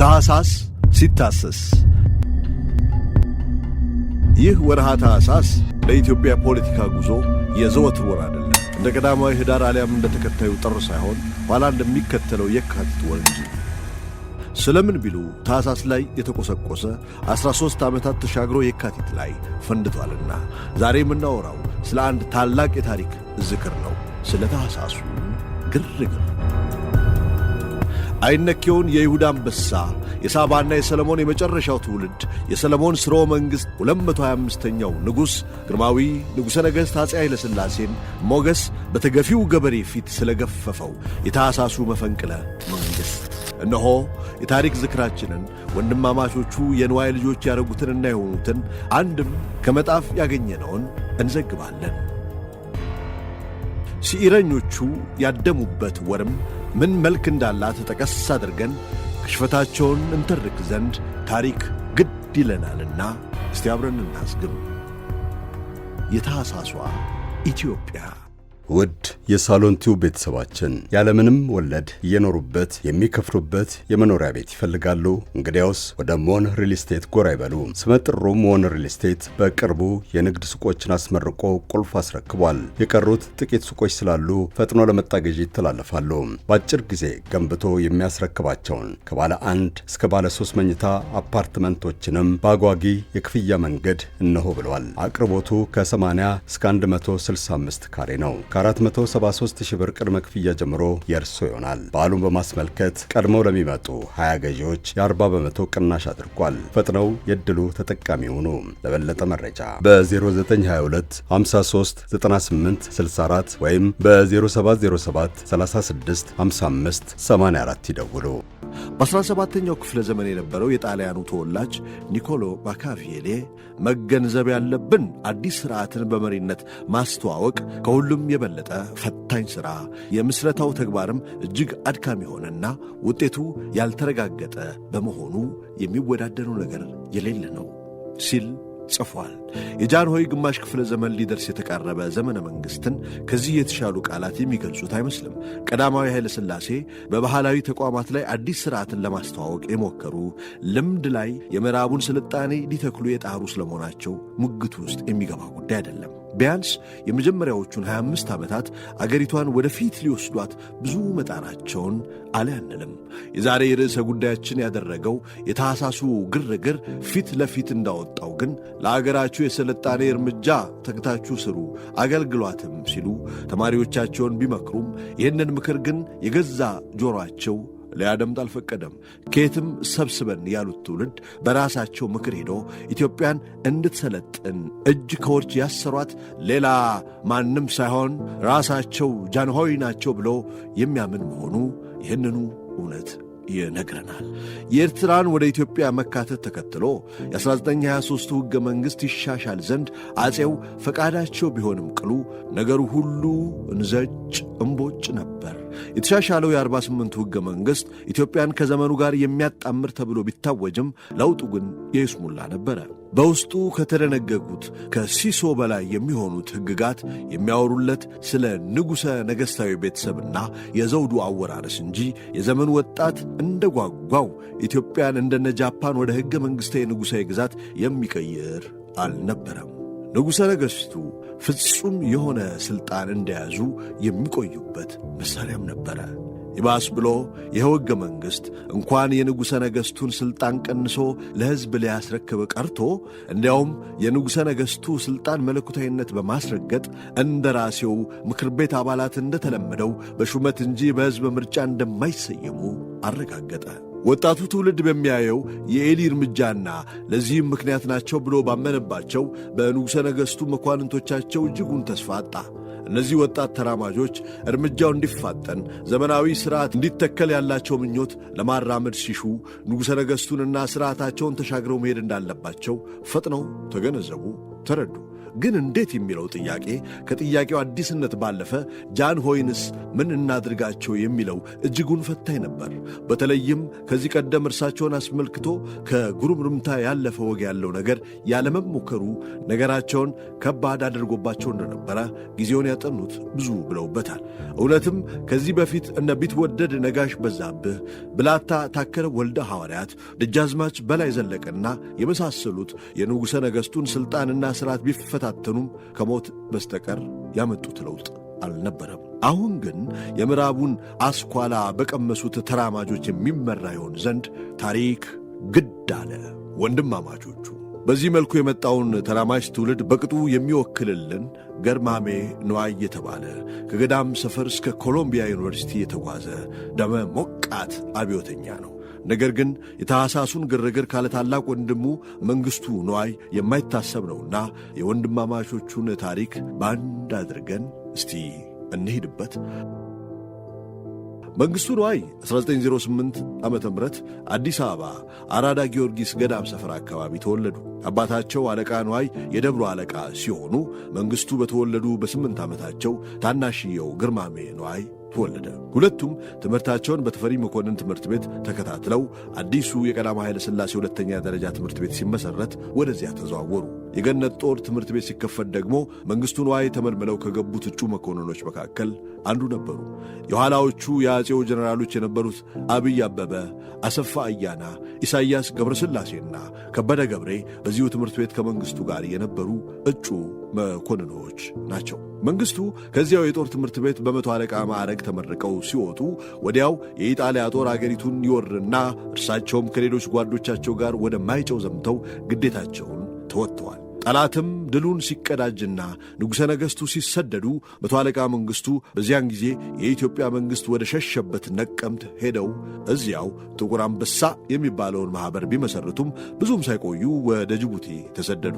ታህሳስ ሲታሰስ ይህ ወርሃ ታህሳስ ለኢትዮጵያ ፖለቲካ ጉዞ የዘወትር ወር አይደለም። እንደ ቀዳማዊ ህዳር አሊያም እንደ ተከታዩ ጥር ሳይሆን ኋላ እንደሚከተለው የካቲት ወር እንጂ። ስለምን ቢሉ ታህሳስ ላይ የተቆሰቆሰ 13 ዓመታት ተሻግሮ የካቲት ላይ ፈንድቷልና። ዛሬ የምናወራው ስለ አንድ ታላቅ የታሪክ ዝክር ነው፣ ስለ ታህሳሱ ግርግር። አይነኬውን የይሁዳ አንበሳ የሳባና የሰለሞን የመጨረሻው ትውልድ የሰለሞን ሥርወ መንግሥት 225ኛው ንጉሥ ግርማዊ ንጉሠ ነገሥት አፄ ኃይለ ሥላሴን ሞገስ በተገፊው ገበሬ ፊት ስለገፈፈው የታህሳሱ መፈንቅለ መንግሥት እነሆ የታሪክ ዝክራችንን ወንድማማቾቹ የንዋይ ልጆች ያደረጉትንና የሆኑትን አንድም ከመጣፍ ያገኘነውን እንዘግባለን። ሲኢረኞቹ ያደሙበት ወርም ምን መልክ እንዳላት ጠቀስ አድርገን ክሽፈታቸውን እንተርክ ዘንድ ታሪክ ግድ ይለናልና እስቲ አብረን እናስግም። የታህሳሷ ኢትዮጵያ። ውድ የሳሎን ቲዩብ ቤተሰባችን ያለምንም ወለድ እየኖሩበት የሚከፍሉበት የመኖሪያ ቤት ይፈልጋሉ? እንግዲያውስ ወደ ሞን ሪል ስቴት ጎራ ይበሉ። ስመጥሩ ሞን ሪል ስቴት በቅርቡ የንግድ ሱቆችን አስመርቆ ቁልፍ አስረክቧል። የቀሩት ጥቂት ሱቆች ስላሉ ፈጥኖ ለመጣ ገዢ ይተላለፋሉ። በአጭር ጊዜ ገንብቶ የሚያስረክባቸውን ከባለ 1 እስከ ባለ 3 መኝታ አፓርትመንቶችንም በአጓጊ የክፍያ መንገድ እነሆ ብለዋል። አቅርቦቱ ከ80 እስከ 165 ካሬ ነው። ከ473,000 ብር ቅድመ ክፍያ ጀምሮ የእርሶ ይሆናል። በዓሉን በማስመልከት ቀድመው ለሚመጡ 20 ገዢዎች የ40 በመቶ ቅናሽ አድርጓል። ፈጥነው የዕድሉ ተጠቃሚ ሆኑ። ለበለጠ መረጃ በ0922 53 98 64 ወይም በ0707 36 55 84 ይደውሉ። በ17ኛው ክፍለ ዘመን የነበረው የጣሊያኑ ተወላጅ ኒኮሎ ማካቪዬሊ መገንዘብ ያለብን አዲስ ሥርዓትን በመሪነት ማስተዋወቅ ከሁሉም የበለጠ ፈታኝ ሥራ፣ የምስረታው ተግባርም እጅግ አድካሚ ሆነና ውጤቱ ያልተረጋገጠ በመሆኑ የሚወዳደረው ነገር የሌለ ነው ሲል ጽፏል። የጃንሆይ ግማሽ ክፍለ ዘመን ሊደርስ የተቃረበ ዘመነ መንግሥትን ከዚህ የተሻሉ ቃላት የሚገልጹት አይመስልም። ቀዳማዊ ኃይለ ሥላሴ በባህላዊ ተቋማት ላይ አዲስ ሥርዓትን ለማስተዋወቅ የሞከሩ ልምድ ላይ የምዕራቡን ስልጣኔ ሊተክሉ የጣሩ ስለመሆናቸው ሙግቱ ውስጥ የሚገባ ጉዳይ አይደለም። ቢያንስ የመጀመሪያዎቹን 25 ዓመታት አገሪቷን ወደፊት ሊወስዷት ብዙ መጣራቸውን አልያንልም። የዛሬ ርዕሰ ጉዳያችን ያደረገው የታህሳሱ ግርግር ፊት ለፊት እንዳወጣው ግን ለአገራችሁ የሥልጣኔ እርምጃ ተግታችሁ ስሩ አገልግሏትም ሲሉ ተማሪዎቻቸውን ቢመክሩም ይህንን ምክር ግን የገዛ ጆሮአቸው ሊያደምጥ አልፈቀደም። ከየትም ሰብስበን ያሉት ትውልድ በራሳቸው ምክር ሄዶ ኢትዮጵያን እንድትሰለጥን እጅ ከወርች ያሰሯት ሌላ ማንም ሳይሆን ራሳቸው ጃንሆይ ናቸው ብሎ የሚያምን መሆኑ ይህንኑ እውነት ይነግረናል። የኤርትራን ወደ ኢትዮጵያ መካተት ተከትሎ የ1923 ሕገ መንግሥት ይሻሻል ዘንድ አፄው ፈቃዳቸው ቢሆንም ቅሉ ነገሩ ሁሉ እንዘጭ እምቦጭ ነበር። የተሻሻለው የ48ቱ ሕገ መንግሥት ኢትዮጵያን ከዘመኑ ጋር የሚያጣምር ተብሎ ቢታወጅም ለውጡ ግን የይስሙላ ነበረ። በውስጡ ከተደነገጉት ከሲሶ በላይ የሚሆኑት ሕግጋት የሚያወሩለት ስለ ንጉሠ ነገሥታዊ ቤተሰብና የዘውዱ አወራረስ እንጂ የዘመኑ ወጣት እንደ ጓጓው ኢትዮጵያን እንደነ ጃፓን ወደ ሕገ መንግሥታዊ ንጉሣዊ ግዛት የሚቀይር አልነበረም። ንጉሠ ነገሥቱ ፍጹም የሆነ ሥልጣን እንደያዙ የሚቆዩበት መሣሪያም ነበረ። ይባስ ብሎ ይኸው ሕገ መንግሥት እንኳን የንጉሠ ነገሥቱን ሥልጣን ቀንሶ ለሕዝብ ሊያስረክብ ቀርቶ እንዲያውም የንጉሠ ነገሥቱ ሥልጣን መለኮታዊነት በማስረገጥ እንደ ራሴው ምክር ቤት አባላት እንደተለመደው በሹመት እንጂ በሕዝብ ምርጫ እንደማይሰየሙ አረጋገጠ። ወጣቱ ትውልድ በሚያየው የኤሊ እርምጃና ለዚህም ምክንያት ናቸው ብሎ ባመነባቸው በንጉሠ ነገሥቱ መኳንንቶቻቸው እጅጉን ተስፋ አጣ። እነዚህ ወጣት ተራማጆች እርምጃው እንዲፋጠን ዘመናዊ ሥርዓት እንዲተከል ያላቸው ምኞት ለማራመድ ሲሹ ንጉሠ ነገሥቱንና ሥርዓታቸውን ተሻግረው መሄድ እንዳለባቸው ፈጥነው ተገነዘቡ፣ ተረዱ። ግን እንዴት የሚለው ጥያቄ ከጥያቄው አዲስነት ባለፈ ጃንሆይንስ ምን እናድርጋቸው የሚለው እጅጉን ፈታኝ ነበር። በተለይም ከዚህ ቀደም እርሳቸውን አስመልክቶ ከጉርምርምታ ያለፈ ወግ ያለው ነገር ያለመሞከሩ ነገራቸውን ከባድ አድርጎባቸው እንደነበረ ጊዜውን ያጠኑት ብዙ ብለውበታል። እውነትም ከዚህ በፊት እነ ቢትወደድ ነጋሽ በዛብህ፣ ብላታ ታከለ ወልደ ሐዋርያት፣ ደጃዝማች በላይ ዘለቀና የመሳሰሉት የንጉሠ ነገሥቱን ሥልጣንና ሥርዓት ቢፈታተኑም ከሞት በስተቀር ያመጡት ለውጥ አልነበረም። አሁን ግን የምዕራቡን አስኳላ በቀመሱት ተራማጆች የሚመራ ይሆን ዘንድ ታሪክ ግድ አለ። ወንድማማቾቹ በዚህ መልኩ የመጣውን ተራማጅ ትውልድ በቅጡ የሚወክልልን ገርማሜ ነዋይ የተባለ ከገዳም ሰፈር እስከ ኮሎምቢያ ዩኒቨርሲቲ የተጓዘ ደመ ሞቃት አብዮተኛ ነው። ነገር ግን የታሳሱን ግርግር ካለ ታላቅ ወንድሙ መንግሥቱ ነዋይ የማይታሰብ ነውና የወንድማማቾቹን ታሪክ በአንድ አድርገን እስቲ እንሂድበት። መንግሥቱ ነዋይ 1908 ዓመተ ምህረት አዲስ አበባ አራዳ ጊዮርጊስ ገዳም ሰፈር አካባቢ ተወለዱ። አባታቸው አለቃ ነዋይ የደብሩ አለቃ ሲሆኑ መንግሥቱ በተወለዱ በ8 ዓመታቸው ታናሽየው ግርማሜ ነዋይ ተወለደ። ሁለቱም ትምህርታቸውን በተፈሪ መኮንን ትምህርት ቤት ተከታትለው አዲሱ የቀዳማዊ ኃይለ ሥላሴ ሁለተኛ ደረጃ ትምህርት ቤት ሲመሠረት ወደዚያ ተዘዋወሩ። የገነት ጦር ትምህርት ቤት ሲከፈት ደግሞ መንግሥቱ ነዋይ ተመልምለው ከገቡት እጩ መኮንኖች መካከል አንዱ ነበሩ። የኋላዎቹ የአፄው ጀነራሎች የነበሩት አብይ አበበ፣ አሰፋ አያና፣ ኢሳይያስ ገብረስላሴና ከበደ ገብሬ በዚሁ ትምህርት ቤት ከመንግሥቱ ጋር የነበሩ እጩ መኮንኖች ናቸው። መንግሥቱ ከዚያው የጦር ትምህርት ቤት በመቶ አለቃ ማዕረግ ተመርቀው ሲወጡ ወዲያው የኢጣሊያ ጦር አገሪቱን ይወርና እርሳቸውም ከሌሎች ጓዶቻቸው ጋር ወደ ማይጨው ዘምተው ግዴታቸውን ተወጥተዋል። ጠላትም ድሉን ሲቀዳጅና ንጉሠ ነገሥቱ ሲሰደዱ መቶ አለቃ መንግሥቱ በዚያን ጊዜ የኢትዮጵያ መንግሥት ወደ ሸሸበት ነቀምት ሄደው እዚያው ጥቁር አንበሳ የሚባለውን ማኅበር ቢመሠርቱም ብዙም ሳይቆዩ ወደ ጅቡቲ ተሰደዱ።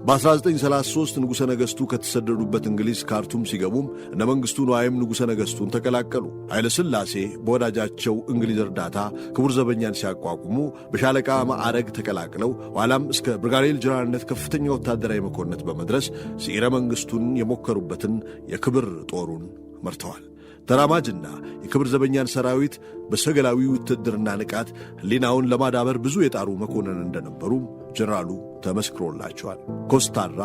በ1933 ንጉሠ ነገሥቱ ከተሰደዱበት እንግሊዝ ካርቱም ሲገቡም እነ መንግሥቱ ነዋይም ንጉሠ ነገሥቱን ተቀላቀሉ። ኃይለ ሥላሴ በወዳጃቸው እንግሊዝ እርዳታ ክቡር ዘበኛን ሲያቋቁሙ በሻለቃ ማዕረግ ተቀላቅለው ኋላም እስከ ብርጋዴር ጀነራልነት ከፍተኛ ወታደራዊ መኮንነት በመድረስ ሲረ መንግሥቱን የሞከሩበትን የክብር ጦሩን መርተዋል። ተራማጅና የክብር ዘበኛን ሰራዊት በሰገላዊ ውትድርና ንቃት ሕሊናውን ለማዳበር ብዙ የጣሩ መኮንን እንደነበሩም ጀነራሉ ተመስክሮላቸዋል። ኮስታራ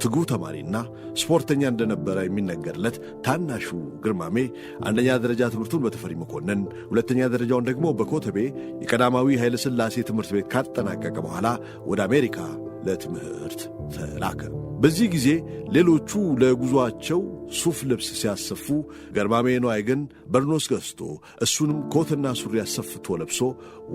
ትጉ ተማሪና ስፖርተኛ እንደነበረ የሚነገርለት ታናሹ ግርማሜ አንደኛ ደረጃ ትምህርቱን በተፈሪ መኮንን፣ ሁለተኛ ደረጃውን ደግሞ በኮተቤ የቀዳማዊ ኃይለ ሥላሴ ትምህርት ቤት ካጠናቀቀ በኋላ ወደ አሜሪካ ለትምህርት ተላከ። በዚህ ጊዜ ሌሎቹ ለጉዞአቸው ሱፍ ልብስ ሲያሰፉ ገርማሜ ነዋይ ግን በርኖስ ገዝቶ እሱንም ኮትና ሱሪ አሰፍቶ ለብሶ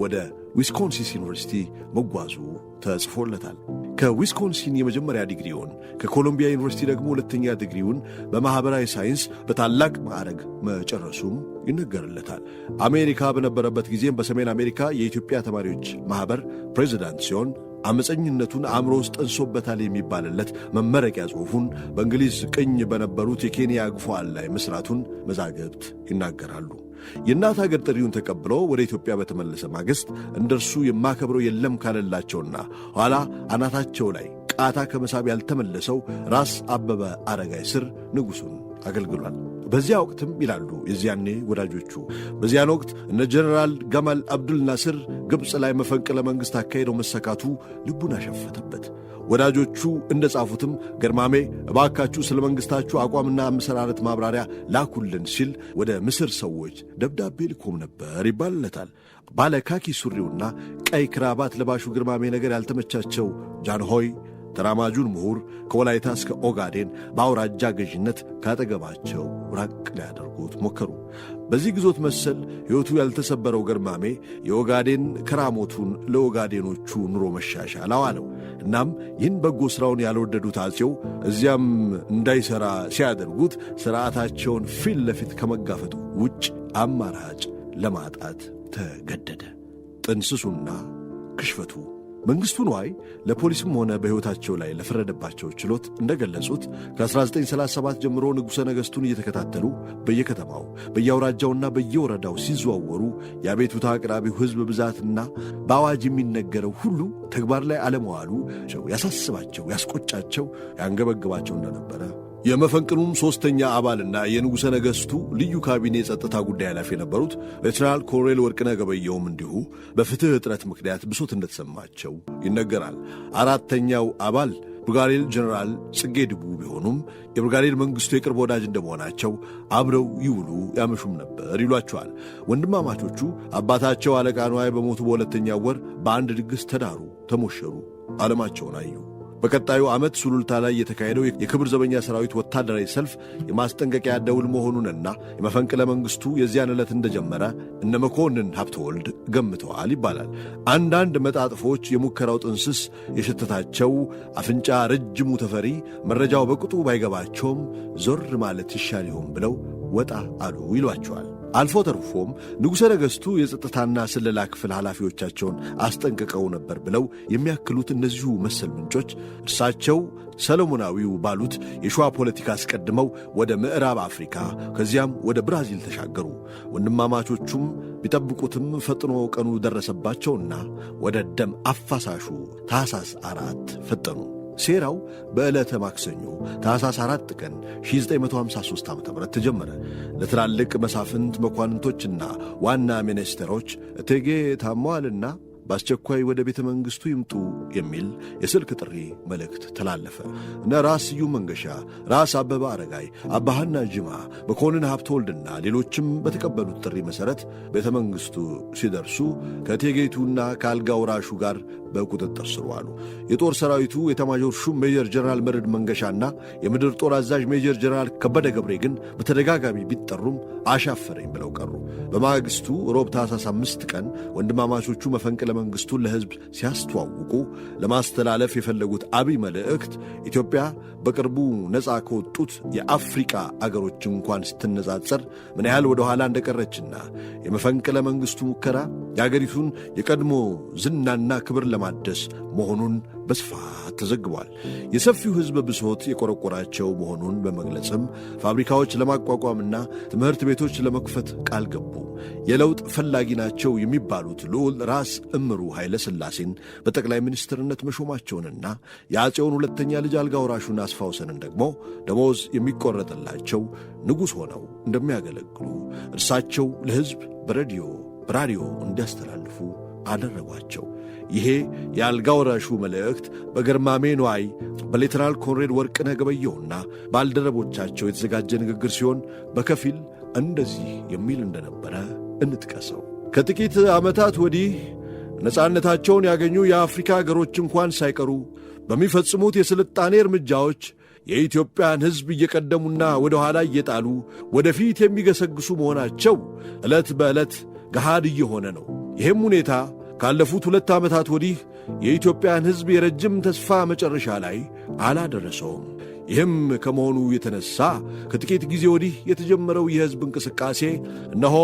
ወደ ዊስኮንሲን ዩኒቨርሲቲ መጓዙ ተጽፎለታል። ከዊስኮንሲን የመጀመሪያ ዲግሪውን ከኮሎምቢያ ዩኒቨርሲቲ ደግሞ ሁለተኛ ዲግሪውን በማኅበራዊ ሳይንስ በታላቅ ማዕረግ መጨረሱም ይነገርለታል። አሜሪካ በነበረበት ጊዜም በሰሜን አሜሪካ የኢትዮጵያ ተማሪዎች ማኅበር ፕሬዚዳንት ሲሆን አመፀኝነቱን አእምሮ ውስጥ ጠንሶበታል የሚባልለት መመረቂያ ጽሑፉን በእንግሊዝ ቅኝ በነበሩት የኬንያ ግፏን ላይ መሥራቱን መዛግብት ይናገራሉ። የእናት አገር ጥሪውን ተቀብሎ ወደ ኢትዮጵያ በተመለሰ ማግስት እንደርሱ የማከብረው የለም ካለላቸውና ኋላ አናታቸው ላይ ቃታ ከመሳብ ያልተመለሰው ራስ አበበ አረጋይ ስር ንጉሡን አገልግሏል። በዚያ ወቅትም ይላሉ የዚያኔ ወዳጆቹ፣ በዚያን ወቅት እነ ጀነራል ገማል አብዱል ናስር ግብፅ ላይ መፈንቅለ መንግሥት አካሄደው መሰካቱ ልቡን አሸፈተበት። ወዳጆቹ እንደ ጻፉትም ገርማሜ እባካችሁ ስለ መንግሥታችሁ አቋምና አመሰራረት ማብራሪያ ላኩልን ሲል ወደ ምስር ሰዎች ደብዳቤ ልኮም ነበር ይባልለታል። ባለ ካኪ ሱሪውና ቀይ ክራባት ለባሹ ግርማሜ ነገር ያልተመቻቸው ጃንሆይ ተራማጁን ምሁር ከወላይታ እስከ ኦጋዴን በአውራጃ ገዥነት ካጠገባቸው ራቅ ሊያደርጉት ሞከሩ። በዚህ ግዞት መሰል ሕይወቱ ያልተሰበረው ገርማሜ የኦጋዴን ከራሞቱን ለኦጋዴኖቹ ኑሮ መሻሻል አዋለው። እናም ይህን በጎ ሥራውን ያልወደዱት አፄው እዚያም እንዳይሠራ ሲያደርጉት ሥርዓታቸውን ፊት ለፊት ከመጋፈጡ ውጭ አማራጭ ለማጣት ተገደደ። ጥንስሱና ክሽፈቱ መንግሥቱ ንዋይ ለፖሊስም ሆነ በሕይወታቸው ላይ ለፈረደባቸው ችሎት እንደገለጹት ከ1937 ጀምሮ ንጉሠ ነገሥቱን እየተከታተሉ በየከተማው በየአውራጃውና በየወረዳው ሲዘዋወሩ የአቤቱታ አቅራቢው ሕዝብ ብዛትና በአዋጅ የሚነገረው ሁሉ ተግባር ላይ አለመዋሉ ያሳስባቸው፣ ያስቆጫቸው፣ ያንገበግባቸው እንደነበረ የመፈንቅሉም ሦስተኛ አባልና የንጉሠ ነገሥቱ ልዩ ካቢኔ የጸጥታ ጉዳይ ኃላፊ የነበሩት ሌተናል ኮሎኔል ወርቅነህ ገበየሁም እንዲሁ በፍትሕ እጥረት ምክንያት ብሶት እንደተሰማቸው ይነገራል። አራተኛው አባል ብርጋዴር ጀነራል ጽጌ ድቡ ቢሆኑም የብርጋዴር መንግሥቱ የቅርብ ወዳጅ እንደመሆናቸው አብረው ይውሉ ያመሹም ነበር ይሏቸዋል። ወንድማማቾቹ አባታቸው አለቃ ንዋይ በሞቱ በሁለተኛው ወር በአንድ ድግስ ተዳሩ፣ ተሞሸሩ፣ ዓለማቸውን አዩ። በቀጣዩ ዓመት ሱሉልታ ላይ የተካሄደው የክብር ዘበኛ ሰራዊት ወታደራዊ ሰልፍ የማስጠንቀቂያ ደውል መሆኑንና የመፈንቅለ መንግሥቱ የዚያን ዕለት እንደጀመረ እነ መኮንን ሀብተወልድ ገምተዋል ይባላል። አንዳንድ መጣጥፎች የሙከራው ጥንስስ የሸተታቸው አፍንጫ ረጅሙ ተፈሪ መረጃው በቅጡ ባይገባቸውም ዞር ማለት ይሻል ይሆን ብለው ወጣ አሉ ይሏቸዋል። አልፎ ተርፎም ንጉሠ ነገሥቱ የጸጥታና ስለላ ክፍል ኃላፊዎቻቸውን አስጠንቅቀው ነበር ብለው የሚያክሉት እነዚሁ መሰል ምንጮች እርሳቸው ሰሎሞናዊው ባሉት የሸዋ ፖለቲካ አስቀድመው ወደ ምዕራብ አፍሪካ ከዚያም ወደ ብራዚል ተሻገሩ። ወንድማማቾቹም ቢጠብቁትም ፈጥኖ ቀኑ ደረሰባቸውና ወደ ደም አፋሳሹ ታኅሳስ 4 ፈጠኑ። ሴራው በዕለተ ማክሰኞ ታኅሳስ 4 ቀን 1953 ዓ.ም ተጀመረ። ለትላልቅ መሳፍንት መኳንንቶችና ዋና ሚኒስቴሮች እቴጌ ታመዋልና በአስቸኳይ ወደ ቤተ መንግሥቱ ይምጡ የሚል የስልክ ጥሪ መልእክት ተላለፈ። እነ ራስ ስዩም መንገሻ፣ ራስ አበበ አረጋይ፣ አባ ሐና ጅማ፣ መኮንን ሀብተወልድና ሌሎችም በተቀበሉት ጥሪ መሠረት ቤተ መንግሥቱ ሲደርሱ ከእቴጌይቱና ከአልጋ ወራሹ ጋር በቁጥጥር ስር ዋሉ። የጦር ሰራዊቱ ኤታማዦር ሹም ሜጀር ጀነራል መርዕድ መንገሻና የምድር ጦር አዛዥ ሜጀር ጀነራል ከበደ ገብሬ ግን በተደጋጋሚ ቢጠሩም አሻፈረኝ ብለው ቀሩ። በማግስቱ ሮብ ታኅሳስ 5 ቀን ወንድማማቾቹ መፈንቅለ መንግሥቱን ለሕዝብ ሲያስተዋውቁ ለማስተላለፍ የፈለጉት አብይ መልእክት ኢትዮጵያ በቅርቡ ነፃ ከወጡት የአፍሪቃ አገሮች እንኳን ስትነጻጸር ምን ያህል ወደ ኋላ እንደቀረችና የመፈንቅለ መንግሥቱ ሙከራ የአገሪቱን የቀድሞ ዝናና ክብር ለማደስ መሆኑን በስፋት ተዘግቧል። የሰፊው ሕዝብ ብሶት የቆረቆራቸው መሆኑን በመግለጽም ፋብሪካዎች ለማቋቋምና ትምህርት ቤቶች ለመክፈት ቃል ገቡ። የለውጥ ፈላጊ ናቸው የሚባሉት ልዑል ራስ እምሩ ኃይለ ሥላሴን በጠቅላይ ሚኒስትርነት መሾማቸውንና የአፄውን ሁለተኛ ልጅ አልጋ ወራሹን አስፋውሰንን ደግሞ ደሞዝ የሚቆረጥላቸው ንጉሥ ሆነው እንደሚያገለግሉ እርሳቸው ለሕዝብ በራዲዮ እንዲያስተላልፉ አደረጓቸው። ይሄ የአልጋ ወራሹ መልእክት በገርማሜ ንዋይ በሌተናል ኮሎኔል ወርቅነህ ገበየሁና ባልደረቦቻቸው የተዘጋጀ ንግግር ሲሆን በከፊል እንደዚህ የሚል እንደነበረ እንጥቀሰው። ከጥቂት ዓመታት ወዲህ ነፃነታቸውን ያገኙ የአፍሪካ አገሮች እንኳን ሳይቀሩ በሚፈጽሙት የሥልጣኔ እርምጃዎች የኢትዮጵያን ሕዝብ እየቀደሙና ወደ ኋላ እየጣሉ ወደፊት የሚገሰግሱ መሆናቸው ዕለት በዕለት ገሃድ እየሆነ ነው። ይህም ሁኔታ ካለፉት 2 ዓመታት ወዲህ የኢትዮጵያን ሕዝብ የረጅም ተስፋ መጨረሻ ላይ አላደረሰውም። ይህም ከመሆኑ የተነሣ ከጥቂት ጊዜ ወዲህ የተጀመረው የሕዝብ እንቅስቃሴ እነሆ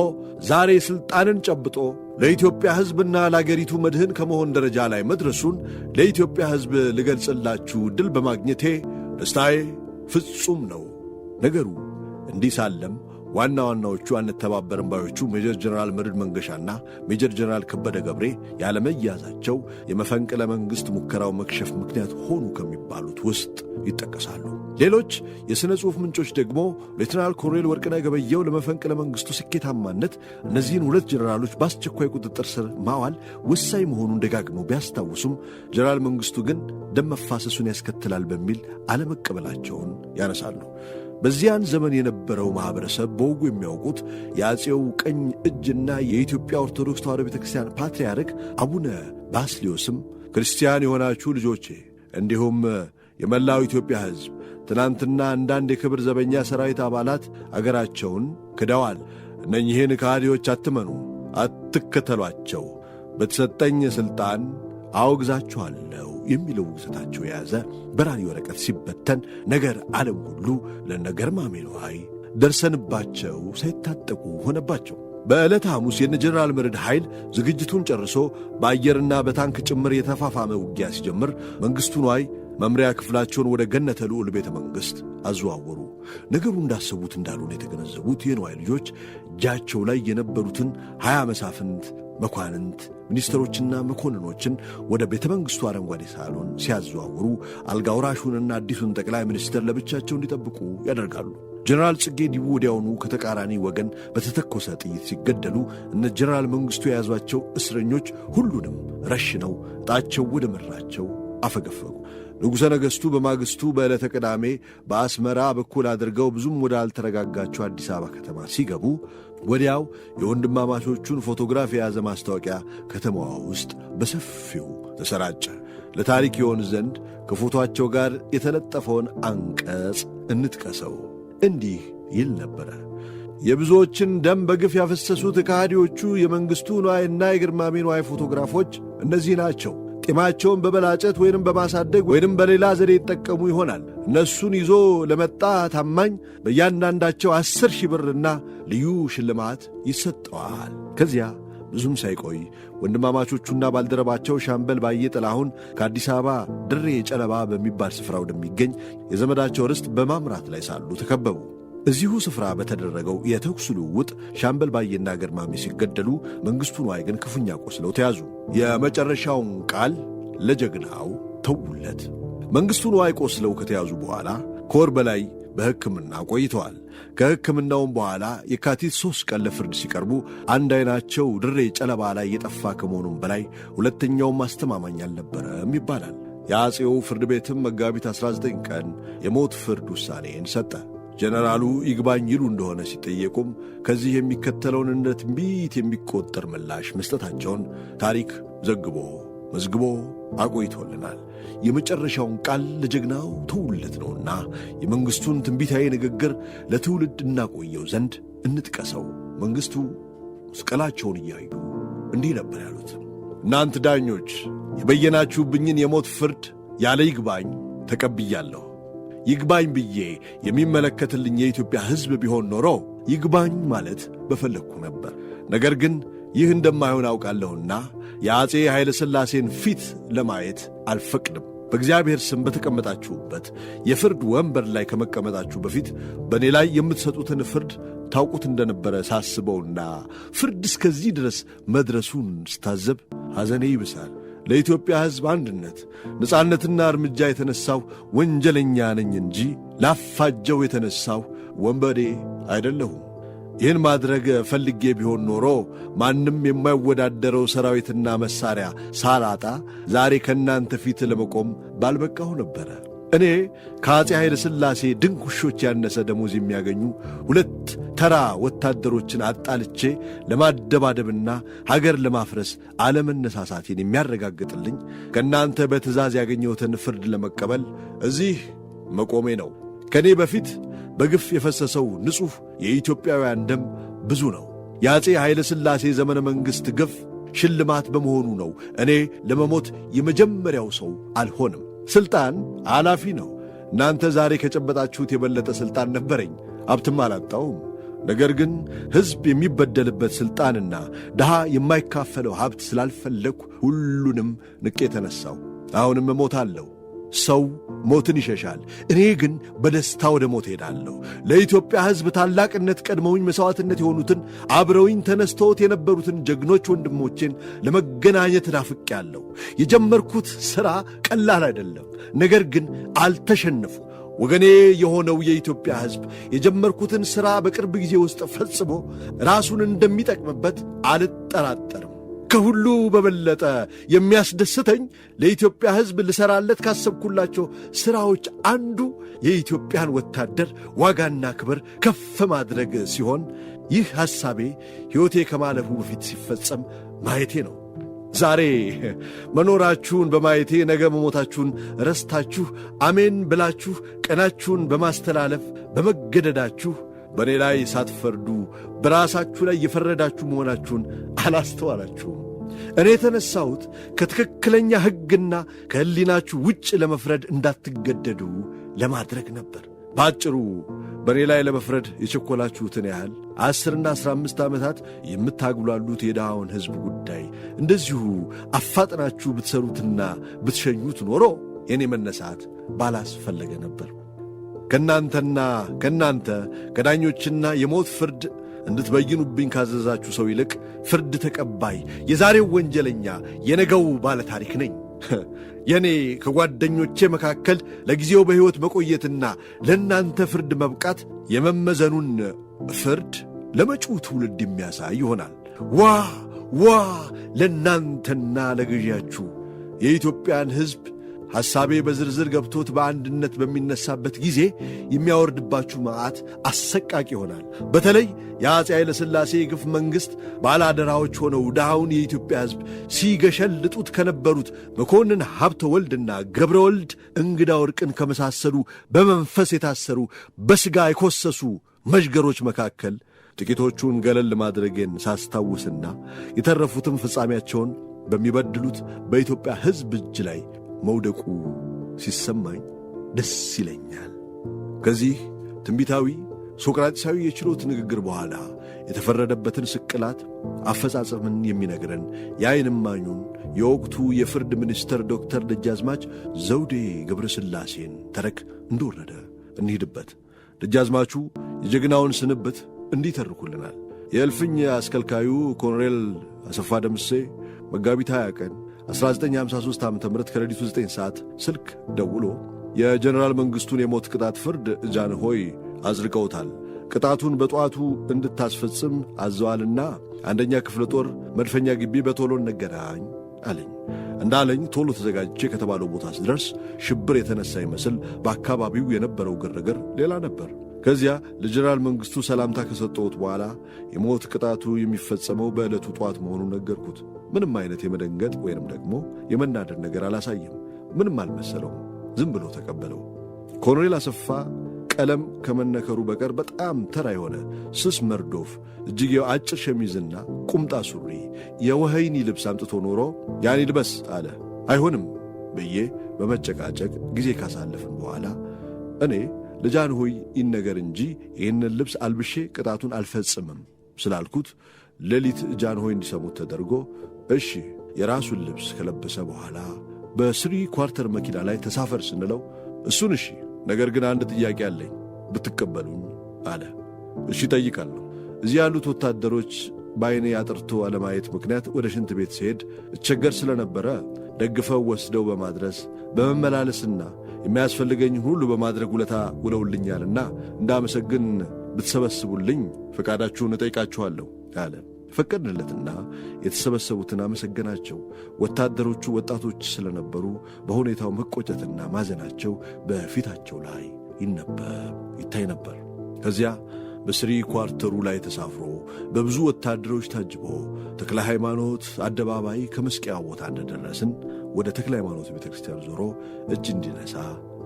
ዛሬ ሥልጣንን ጨብጦ ለኢትዮጵያ ሕዝብና ለአገሪቱ መድህን ከመሆን ደረጃ ላይ መድረሱን ለኢትዮጵያ ሕዝብ ልገልጽላችሁ ዕድል በማግኘቴ ደስታዬ ፍጹም ነው። ነገሩ እንዲህ ሳለም ዋና ዋናዎቹ አንተባበርም ባዮቹ ሜጀር ጀነራል መርዕድ መንገሻና ሜጀር ጀነራል ከበደ ገብሬ ያለመያዛቸው የመፈንቅለ መንግሥት ሙከራው መክሸፍ ምክንያት ሆኑ ከሚባሉት ውስጥ ይጠቀሳሉ። ሌሎች የሥነ ጽሑፍ ምንጮች ደግሞ ሌተናል ኮሎኔል ወርቅነህ ገበየሁ ለመፈንቅለ መንግሥቱ ስኬታማነት እነዚህን 2 ጀነራሎች በአስቸኳይ ቁጥጥር ስር ማዋል ወሳኝ መሆኑን ደጋግመው ቢያስታውሱም ጀነራል መንግሥቱ ግን ደም መፋሰሱን ያስከትላል በሚል አለመቀበላቸውን ያነሳሉ። በዚያን ዘመን የነበረው ማኅበረሰብ በወጉ የሚያውቁት የአፄው ቀኝ እጅና የኢትዮጵያ ኦርቶዶክስ ተዋሕዶ ቤተ ክርስቲያን ፓትርያርክ አቡነ ባስልዮስም ክርስቲያን የሆናችሁ ልጆቼ እንዲሁም የመላው ኢትዮጵያ ሕዝብ ትናንትና አንዳንድ የክብር ዘበኛ ሰራዊት አባላት አገራቸውን ክደዋል። እነኚህን ከሃዲዎች አትመኑ፣ አትከተሏቸው፣ በተሰጠኝ ሥልጣን አወግዛችኋለሁ የሚለው ውግዘታቸው የያዘ በራሪ ወረቀት ሲበተን ነገር ዓለም ሁሉ ለነ ገርማሜ ንዋይ ደርሰንባቸው ሳይታጠቁ ሆነባቸው። በዕለተ ሐሙስ የነ ጀነራል መርዕድ ኃይል ዝግጅቱን ጨርሶ በአየርና በታንክ ጭምር የተፋፋመ ውጊያ ሲጀምር መንግሥቱ ንዋይ መምሪያ ክፍላቸውን ወደ ገነተ ልዑል ቤተ መንግሥት አዘዋወሩ። ነገሩ እንዳሰቡት እንዳልሆነ የተገነዘቡት የንዋይ ልጆች እጃቸው ላይ የነበሩትን 20 መሳፍንት፣ መኳንንት፣ ሚኒስትሮችና መኮንኖችን ወደ ቤተ መንግሥቱ አረንጓዴ ሳሎን ሲያዘዋውሩ አልጋውራሹንና አዲሱን ጠቅላይ ሚኒስትር ለብቻቸው እንዲጠብቁ ያደርጋሉ። ጀነራል ጽጌ ዲቡ ወዲያውኑ ከተቃራኒ ወገን በተተኮሰ ጥይት ሲገደሉ እነ ጀነራል መንግሥቱ የያዟቸው እስረኞች ሁሉንም ረሽነው ዕጣቸው ወደ መራቸው አፈገፈጉ። ንጉሠ ነገሥቱ በማግስቱ በዕለተ ቅዳሜ በአስመራ በኩል አድርገው ብዙም ወደ አልተረጋጋቸው አዲስ አበባ ከተማ ሲገቡ ወዲያው የወንድማማቾቹን ፎቶግራፍ የያዘ ማስታወቂያ ከተማዋ ውስጥ በሰፊው ተሰራጨ። ለታሪክ ይሆን ዘንድ ከፎቶአቸው ጋር የተለጠፈውን አንቀጽ እንጥቀሰው። እንዲህ ይል ነበረ። የብዙዎችን ደም በግፍ ያፈሰሱት ከሃዲዎቹ የመንግሥቱ ንዋይና የግርማሜ ንዋይ ፎቶግራፎች እነዚህ ናቸው። ጢማቸውን በበላጨት ወይንም በማሳደግ ወይንም በሌላ ዘዴ ይጠቀሙ ይሆናል። እነሱን ይዞ ለመጣ ታማኝ በእያንዳንዳቸው 10,000 ብርና ልዩ ሽልማት ይሰጠዋል። ከዚያ ብዙም ሳይቆይ ወንድማማቾቹና ባልደረባቸው ሻምበል ባየ ጥላሁን ከአዲስ አበባ ድሬ ጨለባ በሚባል ስፍራ ወደሚገኝ የዘመዳቸው ርስት በማምራት ላይ ሳሉ ተከበቡ። እዚሁ ስፍራ በተደረገው የተኩስ ልውውጥ ሻምበል ባየና ገርማሜ ሲገደሉ፣ መንግሥቱ ንዋይ ግን ክፉኛ ቆስለው ተያዙ። የመጨረሻውን ቃል ለጀግናው ተውለት። መንግሥቱ ንዋይ ቆስለው ከተያዙ በኋላ ከወር በላይ በሕክምና ቆይተዋል። ከሕክምናውም በኋላ የካቲት 3 ቀን ለፍርድ ሲቀርቡ አንድ ዓይናቸው ድሬ ጨለባ ላይ የጠፋ ከመሆኑም በላይ ሁለተኛውም አስተማማኝ አልነበረም ይባላል። የአፄው ፍርድ ቤትም መጋቢት 19 ቀን የሞት ፍርድ ውሳኔን ሰጠ። ጀነራሉ ይግባኝ ይሉ እንደሆነ ሲጠየቁም ከዚህ የሚከተለውን እንደ ትንቢት የሚቆጠር ምላሽ መስጠታቸውን ታሪክ ዘግቦ መዝግቦ አቆይቶልናል። የመጨረሻውን ቃል ለጀግናው ተውለት ነውና የመንግሥቱን ትንቢታዊ ንግግር ለትውልድ እናቆየው ዘንድ እንጥቀሰው። መንግሥቱ መስቀላቸውን እያዩ እንዲህ ነበር ያሉት። እናንት ዳኞች የበየናችሁብኝን የሞት ፍርድ ያለ ይግባኝ ተቀብያለሁ። ይግባኝ ብዬ የሚመለከትልኝ የኢትዮጵያ ሕዝብ ቢሆን ኖሮ ይግባኝ ማለት በፈለግኩ ነበር። ነገር ግን ይህ እንደማይሆን አውቃለሁና የአፄ ኃይለ ሥላሴን ፊት ለማየት አልፈቅድም። በእግዚአብሔር ስም በተቀመጣችሁበት የፍርድ ወንበር ላይ ከመቀመጣችሁ በፊት በእኔ ላይ የምትሰጡትን ፍርድ ታውቁት እንደነበረ ሳስበውና ፍርድ እስከዚህ ድረስ መድረሱን ስታዘብ ሐዘኔ ይብሳል። ለኢትዮጵያ ሕዝብ አንድነት፣ ነጻነትና እርምጃ የተነሳው ወንጀለኛ ነኝ እንጂ ላፋጀው የተነሳው ወንበዴ አይደለሁም። ይህን ማድረግ ፈልጌ ቢሆን ኖሮ ማንም የማይወዳደረው ሰራዊትና መሣሪያ ሳላጣ ዛሬ ከእናንተ ፊት ለመቆም ባልበቃሁ ነበረ። እኔ ከአፄ ኃይለ ሥላሴ ድንቅ ውሾች ያነሰ ደሞዝ የሚያገኙ 2 ተራ ወታደሮችን አጣልቼ ለማደባደብና ሀገር ለማፍረስ አለመነሳሳቴን የሚያረጋግጥልኝ ከእናንተ በትእዛዝ ያገኘሁትን ፍርድ ለመቀበል እዚህ መቆሜ ነው። ከእኔ በፊት በግፍ የፈሰሰው ንጹሕ የኢትዮጵያውያን ደም ብዙ ነው። የአፄ ኃይለ ሥላሴ ዘመነ መንግሥት ግፍ ሽልማት በመሆኑ ነው እኔ ለመሞት የመጀመሪያው ሰው አልሆንም። ሥልጣን አላፊ ነው። እናንተ ዛሬ ከጨበጣችሁት የበለጠ ሥልጣን ነበረኝ፣ ሀብትም አላጣውም። ነገር ግን ሕዝብ የሚበደልበት ሥልጣንና ድሃ የማይካፈለው ሀብት ስላልፈለግሁ ሁሉንም ንቄ ተነሣው። አሁንም እሞታለሁ። ሰው ሞትን ይሸሻል፣ እኔ ግን በደስታ ወደ ሞት ሄዳለሁ። ለኢትዮጵያ ሕዝብ ታላቅነት ቀድመውኝ መሥዋዕትነት የሆኑትን አብረውኝ ተነስተውት የነበሩትን ጀግኖች ወንድሞቼን ለመገናኘት ናፍቄአለሁ። የጀመርኩት ሥራ ቀላል አይደለም፣ ነገር ግን አልተሸነፉ። ወገኔ የሆነው የኢትዮጵያ ሕዝብ የጀመርኩትን ሥራ በቅርብ ጊዜ ውስጥ ፈጽሞ ራሱን እንደሚጠቅምበት አልጠራጠርም። ከሁሉ በበለጠ የሚያስደስተኝ ለኢትዮጵያ ሕዝብ ልሠራለት ካሰብኩላቸው ሥራዎች አንዱ የኢትዮጵያን ወታደር ዋጋና ክብር ከፍ ማድረግ ሲሆን ይህ ሐሳቤ ሕይወቴ ከማለፉ በፊት ሲፈጸም ማየቴ ነው። ዛሬ መኖራችሁን በማየቴ ነገ መሞታችሁን ረስታችሁ አሜን ብላችሁ ቀናችሁን በማስተላለፍ በመገደዳችሁ በእኔ ላይ ሳትፈርዱ በራሳችሁ ላይ የፈረዳችሁ መሆናችሁን አላስተዋላችሁም። እኔ የተነሣሁት ከትክክለኛ ሕግና ከሕሊናችሁ ውጭ ለመፍረድ እንዳትገደዱ ለማድረግ ነበር። በአጭሩ በእኔ ላይ ለመፍረድ የቸኮላችሁትን ያህል 10ና 15 ዓመታት የምታግሏሉት የድሃውን ሕዝብ ጉዳይ እንደዚሁ አፋጥናችሁ ብትሰሩትና ብትሸኙት ኖሮ የኔ መነሳት ባላስፈለገ ነበር። ከእናንተ ከዳኞችና የሞት ፍርድ እንድትበይኑብኝ ካዘዛችሁ ሰው ይልቅ ፍርድ ተቀባይ የዛሬው ወንጀለኛ የነገው ባለ ታሪክ ነኝ። የኔ ከጓደኞቼ መካከል ለጊዜው በሕይወት መቆየትና ለእናንተ ፍርድ መብቃት የመመዘኑን ፍርድ ለመጪው ትውልድ የሚያሳይ ይሆናል። ዋ ለእናንተና ለገዢያችሁ የኢትዮጵያን ሕዝብ ሐሳቤ በዝርዝር ገብቶት በአንድነት በሚነሳበት ጊዜ የሚያወርድባችሁ መዓት አሰቃቂ ይሆናል። በተለይ የአፄ ኃይለ ሥላሴ የግፍ መንግሥት ባለአደራዎች ሆነው ድሃውን የኢትዮጵያ ሕዝብ ሲገሸልጡት ከነበሩት መኮንን ሀብተ ወልድና ገብረ ወልድ እንግዳ ወርቅን ከመሳሰሉ በመንፈስ የታሰሩ በሥጋ የኮሰሱ መዥገሮች መካከል ጥቂቶቹን ገለል ማድረጌን ሳስታውስና የተረፉትም ፍጻሜያቸውን በሚበድሉት በኢትዮጵያ ሕዝብ እጅ ላይ መውደቁ ሲሰማኝ ደስ ይለኛል። ከዚህ ትንቢታዊ ሶቅራጢሳዊ የችሎት ንግግር በኋላ የተፈረደበትን ስቅላት አፈጻጸምን የሚነግረን የዓይን እማኙን የወቅቱ የፍርድ ሚኒስተር ዶክተር ደጃዝማች ዘውዴ ገብረ ሥላሴን ተረክ እንደወረደ እንሂድበት። ደጃዝማቹ የጀግናውን ስንብት እንዲህ ተርኩልናል። የእልፍኝ አስከልካዩ ኮሎኔል አሰፋ ደምሴ መጋቢት 20 ቀን 1953 ዓ.ም ከሌሊቱ 9 ሰዓት ስልክ ደውሎ የጀነራል መንግሥቱን የሞት ቅጣት ፍርድ ጃንሆይ አጽድቀውታል፣ ቅጣቱን በጠዋቱ እንድታስፈጽም አዘዋልና አንደኛ ክፍለ ጦር መድፈኛ ግቢ በቶሎ ነገራኝ አለኝ። እንዳለኝ ቶሎ ተዘጋጅቼ ከተባለው ቦታ ስደርስ ሽብር የተነሳ ይመስል በአካባቢው የነበረው ግርግር ሌላ ነበር። ከዚያ ለጀነራል መንግሥቱ ሰላምታ ከሰጠሁት በኋላ የሞት ቅጣቱ የሚፈጸመው በዕለቱ ጠዋት መሆኑን ነገርኩት። ምንም አይነት የመደንገጥ ወይንም ደግሞ የመናደድ ነገር አላሳየም። ምንም አልመሰለውም። ዝም ብሎ ተቀበለው። ኮሎኔል አሰፋ ቀለም ከመነከሩ በቀር በጣም ተራ የሆነ ስስ መርዶፍ እጅጌው አጭር ሸሚዝና ቁምጣ ሱሪ የወህይኒ ልብስ አምጥቶ ኖሮ ያን ይልበስ አለ። አይሆንም ብዬ በመጨቃጨቅ ጊዜ ካሳለፍን በኋላ እኔ ለጃንሆይ ይነገር እንጂ ይህንን ልብስ አልብሼ ቅጣቱን አልፈጽምም ስላልኩት ሌሊት ጃንሆይ እንዲሰሙት ተደርጎ እሺ የራሱን ልብስ ከለበሰ በኋላ በስሪ ኳርተር መኪና ላይ ተሳፈር ስንለው እሱን እሺ፣ ነገር ግን አንድ ጥያቄ አለኝ ብትቀበሉኝ አለ። እሺ ጠይቃለሁ። እዚህ ያሉት ወታደሮች በዓይኔ አጥርቶ አለማየት ምክንያት ወደ ሽንት ቤት ሲሄድ እቸገር ስለነበረ ደግፈው ወስደው በማድረስ በመመላለስና የሚያስፈልገኝ ሁሉ በማድረግ ውለታ ውለውልኛልና እንዳመሰግን ብትሰበስቡልኝ ፈቃዳችሁን እጠይቃችኋለሁ አለ። ፈቀድንለትና የተሰበሰቡትን አመሰገናቸው። ወታደሮቹ ወጣቶች ስለነበሩ በሁኔታው መቆጨትና ማዘናቸው በፊታቸው ላይ ይታይ ነበር። ከዚያ በስሪ ኳርተሩ ላይ ተሳፍሮ በብዙ ወታደሮች ታጅቦ ተክለ ሃይማኖት አደባባይ ከመስቀያ ቦታ እንደደረስን ወደ ተክለ ሃይማኖት ቤተ ክርስቲያን ዞሮ እጅ እንዲነሳ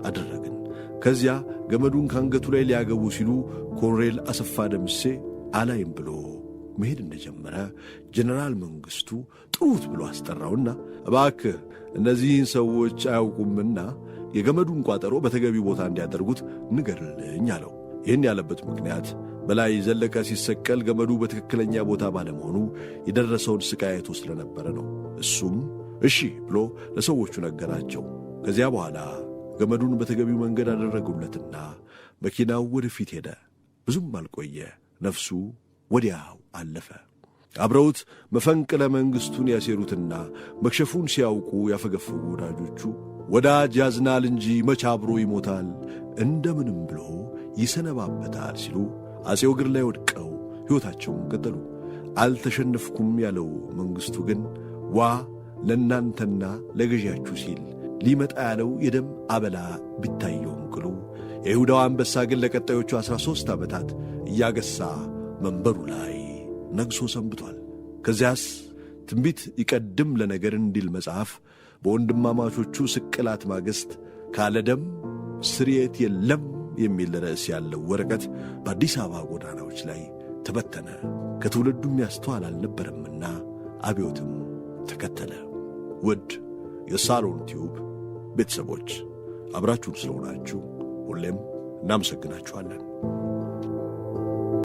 አደረግን። ከዚያ ገመዱን ካንገቱ ላይ ሊያገቡ ሲሉ ኮሎኔል አሰፋ ደምሴ አላይም ብሎ መሄድ እንደጀመረ ጀነራል መንግሥቱ ጥሩት ብሎ አስጠራውና እባክህ እነዚህን ሰዎች አያውቁምና የገመዱን ቋጠሮ በተገቢው ቦታ እንዲያደርጉት ንገርልኝ አለው። ይህን ያለበት ምክንያት በላይ ዘለቀ ሲሰቀል ገመዱ በትክክለኛ ቦታ ባለመሆኑ የደረሰውን ስቃይ አይቶ ስለነበረ ነው። እሱም እሺ ብሎ ለሰዎቹ ነገራቸው። ከዚያ በኋላ ገመዱን በተገቢው መንገድ አደረጉለትና መኪናው ወደፊት ሄደ። ብዙም አልቆየ፣ ነፍሱ ወዲያው አለፈ። አብረውት መፈንቅለ መንግሥቱን ያሴሩትና መክሸፉን ሲያውቁ ያፈገፈጉ ወዳጆቹ ወዳጅ ያዝናል እንጂ መች አብሮ ይሞታል፣ እንደምንም ብሎ ይሰነባበታል ሲሉ አፄው እግር ላይ ወድቀው ሕይወታቸውን ቀጠሉ። አልተሸነፍኩም ያለው መንግሥቱ ግን ዋ ለእናንተና ለገዢያችሁ ሲል ሊመጣ ያለው የደም አበላ ቢታየውም ቅሉ የይሁዳው አንበሳ ግን ለቀጣዮቹ 13 ዓመታት እያገሳ መንበሩ ላይ ነግሶ ሰንብቷል። ከዚያስ ትንቢት ይቀድም ለነገር እንዲል መጽሐፍ በወንድማማቾቹ ስቅላት ማግስት ካለ ደም ስርየት የለም የሚል ርዕስ ያለው ወረቀት በአዲስ አበባ ጎዳናዎች ላይ ተበተነ። ከትውልዱም ያስተዋል አልነበረምና አብዮትም ተከተለ። ውድ የሳሎን ቲዩብ ቤተሰቦች አብራችሁን ስለሆናችሁ ሁሌም እናመሰግናችኋለን።